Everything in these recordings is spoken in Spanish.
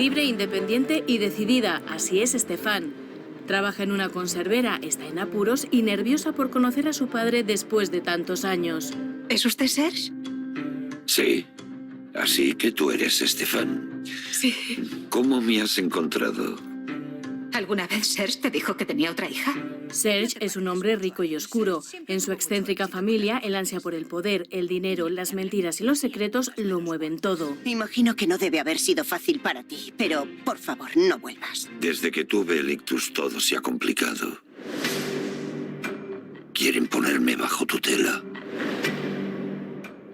Libre, independiente y decidida, así es Stefan. Trabaja en una conservera, está en apuros y nerviosa por conocer a su padre después de tantos años. ¿Es usted Serge? Sí. Así que tú eres Stefan. Sí. ¿Cómo me has encontrado? ¿Alguna vez Serge te dijo que tenía otra hija? Serge es un hombre rico y oscuro. En su excéntrica familia, el ansia por el poder, el dinero, las mentiras y los secretos lo mueven todo. Imagino que no debe haber sido fácil para ti, pero por favor, no vuelvas. Desde que tuve el ictus todo se ha complicado. Quieren ponerme bajo tutela.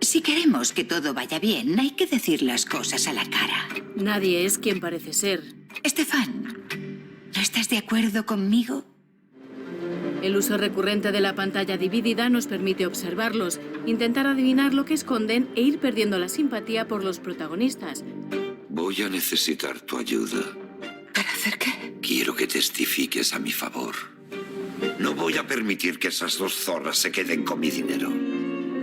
Si queremos que todo vaya bien, hay que decir las cosas a la cara. Nadie es quien parece ser. Estefan, ¿no estás de acuerdo conmigo? El uso recurrente de la pantalla dividida nos permite observarlos, intentar adivinar lo que esconden e ir perdiendo la simpatía por los protagonistas. Voy a necesitar tu ayuda. ¿Para hacer qué? Quiero que testifiques a mi favor. No voy a permitir que esas dos zorras se queden con mi dinero.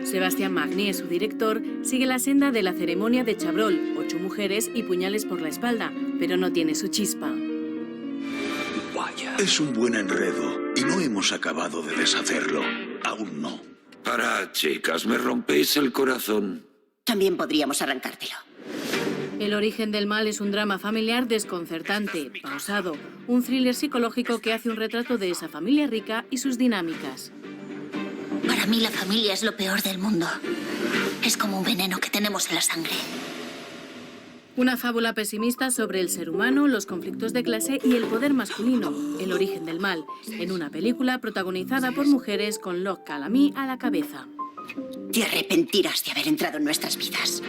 Sebastián Magni, su director, sigue la senda de la ceremonia de Chabrol, 8 mujeres y puñales por la espalda, pero no tiene su chispa. Vaya. Es un buen enredo y no hemos acabado de deshacerlo. Aún no. Parad, chicas, me rompéis el corazón. También podríamos arrancártelo. El origen del mal es un drama familiar desconcertante, pausado, un thriller psicológico que hace un retrato de esa familia rica y sus dinámicas. Para mí la familia es lo peor del mundo. Es como un veneno que tenemos en la sangre. Una fábula pesimista sobre el ser humano, los conflictos de clase y el poder masculino, el origen del mal, en una película protagonizada por mujeres con Locke Calamy a la cabeza. Te arrepentirás de haber entrado en nuestras vidas.